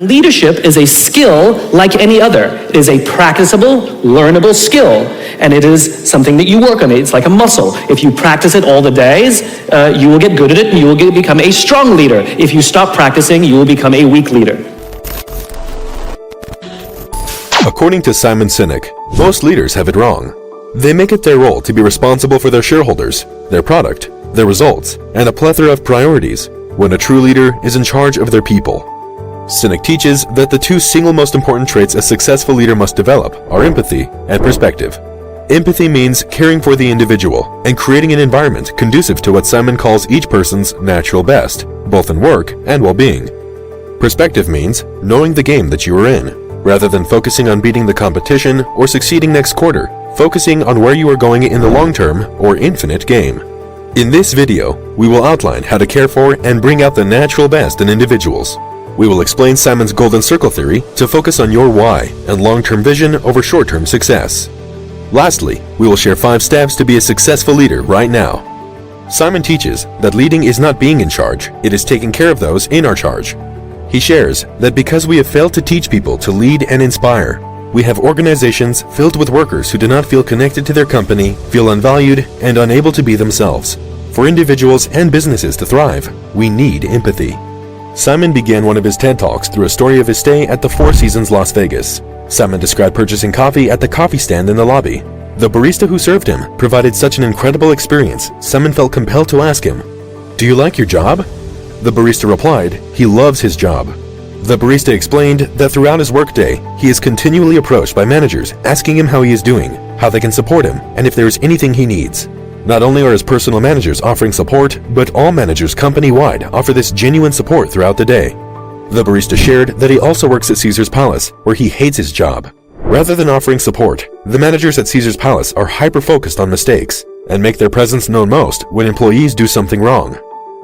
Leadership is a skill like any other. It is a practicable, learnable skill, and it is something that you work on. It's like a muscle. If you practice it all the days, you will get good at it and you will become a strong leader. If you stop practicing, you will become a weak leader. According to Simon Sinek, most leaders have it wrong. They make it their role to be responsible for their shareholders, their product, their results, and a plethora of priorities, when a true leader is in charge of their people. Sinek teaches that the two single most important traits a successful leader must develop are empathy and perspective. Empathy means caring for the individual and creating an environment conducive to what Simon calls each person's natural best, both in work and well-being. Perspective means knowing the game that you are in, rather than focusing on beating the competition or succeeding next quarter, focusing on where you are going in the long-term or infinite game. In this video, we will outline how to care for and bring out the natural best in individuals. We will explain Simon's Golden Circle theory to focus on your why and long-term vision over short-term success. Lastly, we will share 5 steps to be a successful leader right now. Simon teaches that leading is not being in charge, it is taking care of those in our charge. He shares that because we have failed to teach people to lead and inspire, we have organizations filled with workers who do not feel connected to their company, feel unvalued, and unable to be themselves. For individuals and businesses to thrive, we need empathy. Simon began one of his TED Talks through a story of his stay at the Four Seasons Las Vegas. Simon described purchasing coffee at the coffee stand in the lobby. The barista who served him provided such an incredible experience, Simon felt compelled to ask him, "Do you like your job?" The barista replied, "He loves his job." The barista explained that throughout his workday, he is continually approached by managers asking him how he is doing, how they can support him, and if there is anything he needs. Not only are his personal managers offering support, but all managers company-wide offer this genuine support throughout the day. The barista shared that he also works at Caesar's Palace, where he hates his job. Rather than offering support, the managers at Caesar's Palace are hyper-focused on mistakes and make their presence known most when employees do something wrong.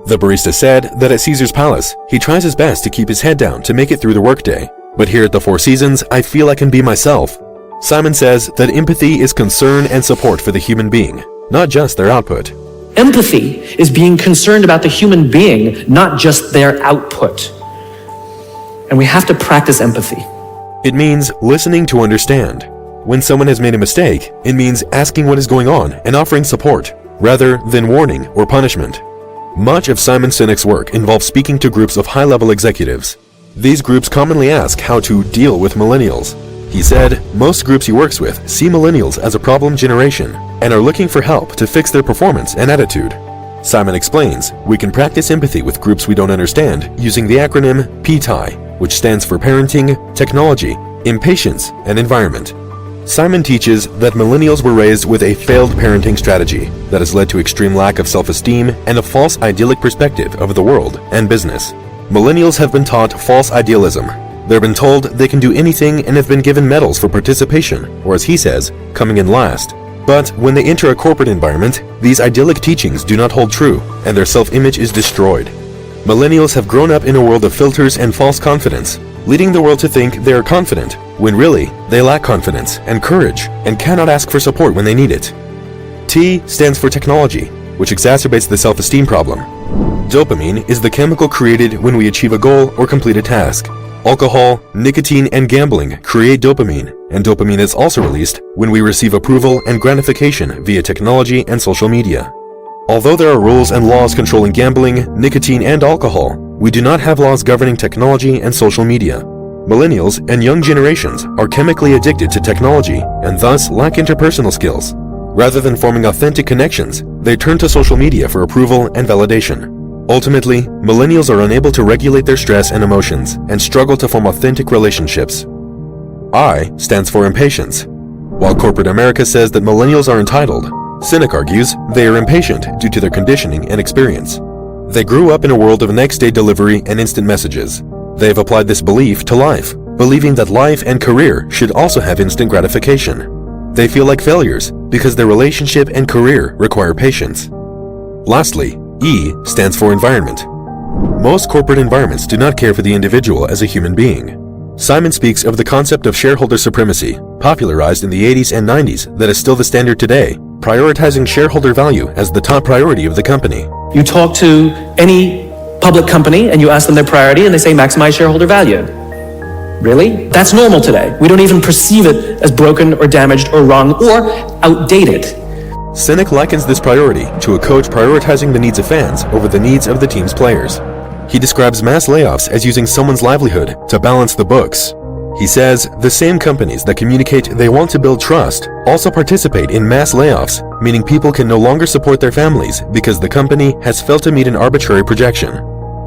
The barista said that at Caesar's Palace, he tries his best to keep his head down to make it through the workday. But here at the Four Seasons, I feel I can be myself. Simon says that empathy is concern and support for the human being, not just their output. Empathy is being concerned about the human being, not just their output. And we have to practice empathy. It means listening to understand. When someone has made a mistake, it means asking what is going on and offering support, rather than warning or punishment. Much of Simon Sinek's work involves speaking to groups of high-level executives. These groups commonly ask how to deal with millennials. He said most groups he works with see millennials as a problem generation and are looking for help to fix their performance and attitude. Simon explains we can practice empathy with groups we don't understand using the acronym PTI, which stands for Parenting, Technology, Impatience, and Environment. Simon teaches that millennials were raised with a failed parenting strategy that has led to extreme lack of self-esteem and a false idyllic perspective of the world and business. Millennials have been taught false idealism. They've been told they can do anything and have been given medals for participation, or as he says, coming in last. But when they enter a corporate environment, these idyllic teachings do not hold true, and their self-image is destroyed. Millennials have grown up in a world of filters and false confidence, leading the world to think they are confident, when really, they lack confidence and courage and cannot ask for support when they need it. T stands for technology, which exacerbates the self-esteem problem. Dopamine is the chemical created when we achieve a goal or complete a task. Alcohol, nicotine, and gambling create dopamine, and dopamine is also released when we receive approval and gratification via technology and social media. Although there are rules and laws controlling gambling, nicotine, and alcohol, we do not have laws governing technology and social media. Millennials and young generations are chemically addicted to technology and thus lack interpersonal skills. Rather than forming authentic connections, they turn to social media for approval and validation. Ultimately, millennials are unable to regulate their stress and emotions and struggle to form authentic relationships. I stands for impatience. While corporate America says that millennials are entitled, Sinek argues they are impatient due to their conditioning and experience. They grew up in a world of next-day delivery and instant messages. They have applied this belief to life, believing that life and career should also have instant gratification. They feel like failures because their relationship and career require patience. Lastly, E stands for environment. Most corporate environments do not care for the individual as a human being. Simon speaks of the concept of shareholder supremacy, popularized in the 80s and 90s, that is still the standard today, prioritizing shareholder value as the top priority of the company. You talk to any public company and you ask them their priority and they say maximize shareholder value. Really? That's normal today. We don't even perceive it as broken or damaged or wrong or outdated. Cynic likens this priority to a coach prioritizing the needs of fans over the needs of the team's players. He describes mass layoffs as using someone's livelihood to balance the books. He says the same companies that communicate they want to build trust also participate in mass layoffs, meaning people can no longer support their families because the company has failed to meet an arbitrary projection.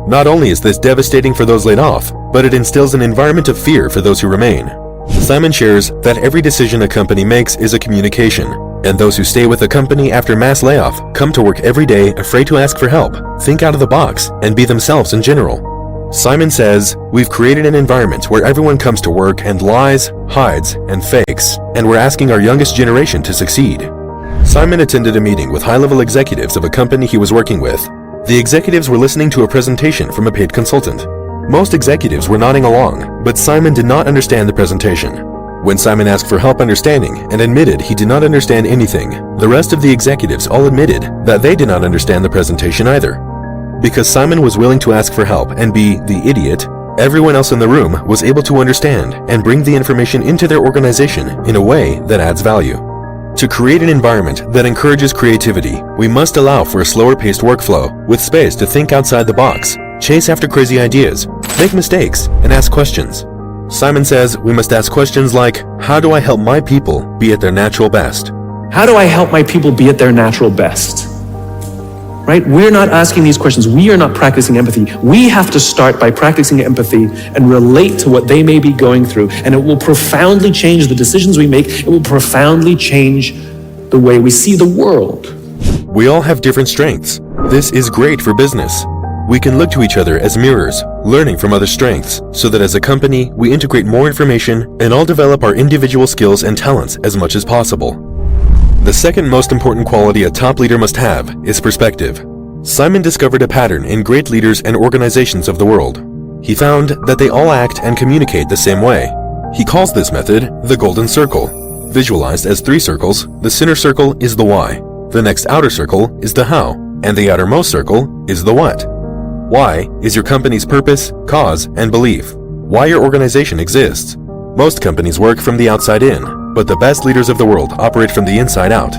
Not only is this devastating for those laid off, but it instills an environment of fear for those who remain. Simon shares that every decision a company makes is a communication, and those who stay with a company after mass layoff come to work every day afraid to ask for help, think out of the box, and be themselves in general. Simon says, "We've created an environment where everyone comes to work and lies, hides, and fakes, and we're asking our youngest generation to succeed." Simon attended a meeting with high-level executives of a company he was working with. The executives were listening to a presentation from a paid consultant. Most executives were nodding along, but Simon did not understand the presentation. When Simon asked for help understanding and admitted he did not understand anything, the rest of the executives all admitted that they did not understand the presentation either. Because Simon was willing to ask for help and be the idiot, everyone else in the room was able to understand and bring the information into their organization in a way that adds value. To create an environment that encourages creativity, we must allow for a slower-paced workflow with space to think outside the box, chase after crazy ideas, make mistakes, and ask questions. Simon says we must ask questions like, how do I help my people be at their natural best? How do I help my people be at their natural best? Right? We're not asking these questions. We are not practicing empathy. We have to start by practicing empathy and relate to what they may be going through. And it will profoundly change the decisions we make. It will profoundly change the way we see the world. We all have different strengths. This is great for business. We can look to each other as mirrors, learning from other strengths, so that as a company, we integrate more information and all develop our individual skills and talents as much as possible. The second most important quality a top leader must have is perspective. Simon discovered a pattern in great leaders and organizations of the world. He found that they all act and communicate the same way. He calls this method the golden circle. Visualized as 3 circles, the center circle is the why, the next outer circle is the how, and the outermost circle is the what. Why is your company's purpose, cause, and belief. Why your organization exists. Most companies work from the outside in, but the best leaders of the world operate from the inside out.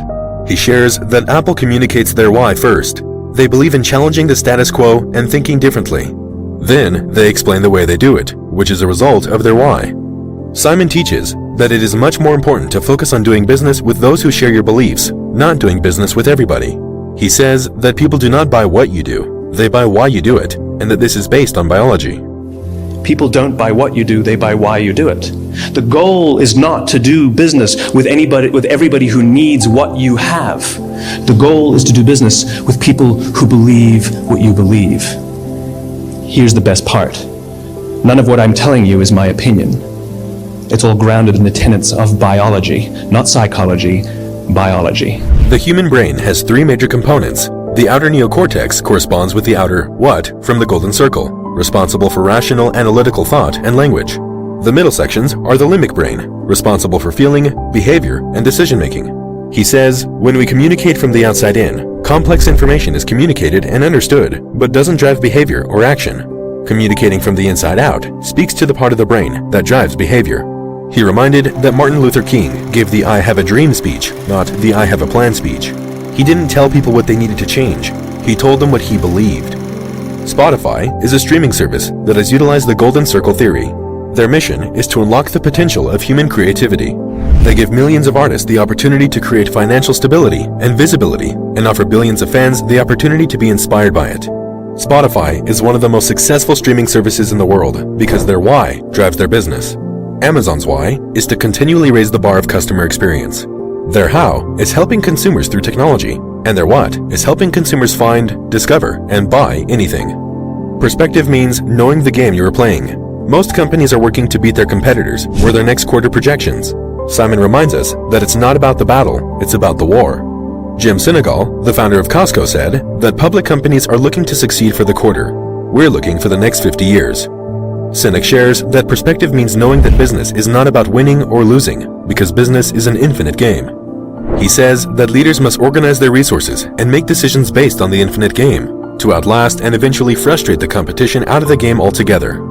He shares that Apple communicates their why first. They believe in challenging the status quo and thinking differently. Then, they explain the way they do it, which is a result of their why. Simon teaches that it is much more important to focus on doing business with those who share your beliefs, not doing business with everybody. He says that people do not buy what you do, they buy why you do it, and that this is based on biology. People don't buy what you do, they buy why you do it. The goal is not to do business with everybody who needs what you have. The goal is to do business with people who believe what you believe. Here's the best part. None of what I'm telling you is my opinion. It's all grounded in the tenets of biology, not psychology, biology. The human brain has 3 major components. The outer neocortex corresponds with the outer what from the golden circle, responsible for rational analytical thought and language. The middle sections are the limbic brain, responsible for feeling, behavior, and decision-making. He says, when we communicate from the outside in, complex information is communicated and understood, but doesn't drive behavior or action. Communicating from the inside out speaks to the part of the brain that drives behavior. He reminded that Martin Luther King gave the I have a dream speech, not the I have a plan speech. He didn't tell people what they needed to change. He told them what he believed. Spotify is a streaming service that has utilized the golden circle theory. Their mission is to unlock the potential of human creativity. They give millions of artists the opportunity to create financial stability and visibility and offer billions of fans the opportunity to be inspired by it. Spotify is one of the most successful streaming services in the world because their why drives their business. Amazon's why is to continually raise the bar of customer experience. Their how is helping consumers through technology, and their what is helping consumers find, discover, and buy anything. Perspective means knowing the game you are playing. Most companies are working to beat their competitors or their next quarter projections. Simon reminds us that it's not about the battle, it's about the war. Jim Sinegal, the founder of Costco, said that public companies are looking to succeed for the quarter. We're looking for the next 50 years. Sinek shares that perspective means knowing that business is not about winning or losing, because business is an infinite game. He says that leaders must organize their resources and make decisions based on the infinite game to outlast and eventually frustrate the competition out of the game altogether.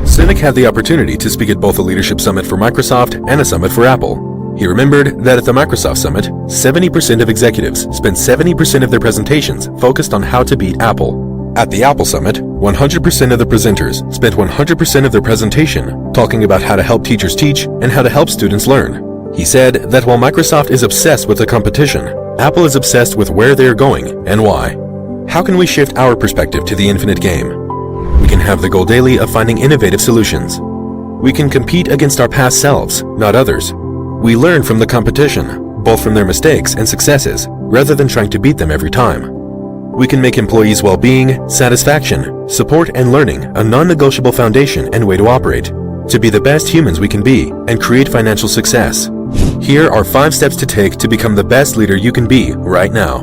Sinek had the opportunity to speak at both a leadership summit for Microsoft and a summit for Apple. He remembered that at the Microsoft summit, 70% of executives spent 70% of their presentations focused on how to beat Apple. At the Apple summit, 100% of the presenters spent 100% of their presentation talking about how to help teachers teach and how to help students learn. He said that while Microsoft is obsessed with the competition, Apple is obsessed with where they are going and why. How can we shift our perspective to the infinite game? We can have the goal daily of finding innovative solutions. We can compete against our past selves, not others. We learn from the competition, both from their mistakes and successes, rather than trying to beat them every time. We can make employees' well-being, satisfaction, support, and learning a non-negotiable foundation and way to operate, to be the best humans we can be and create financial success. Here are 5 steps to take to become the best leader you can be right now.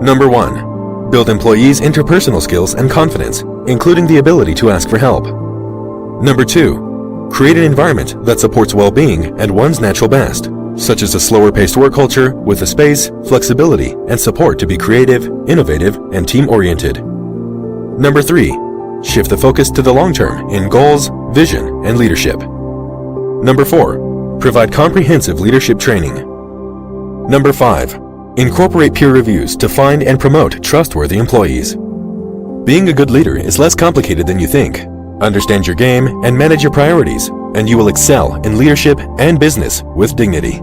Number 1. Build employees' interpersonal skills and confidence, including the ability to ask for help. Number 2. Create an environment that supports well-being and one's natural best, such as a slower-paced work culture with the space, flexibility, and support to be creative, innovative, and team-oriented. Number 3. Shift the focus to the long term in goals, vision, and leadership. Number 4. Provide comprehensive leadership training. Number 5. Incorporate peer reviews to find and promote trustworthy employees. Being a good leader is less complicated than you think. Understand your game and manage your priorities, and you will excel in leadership and business with dignity.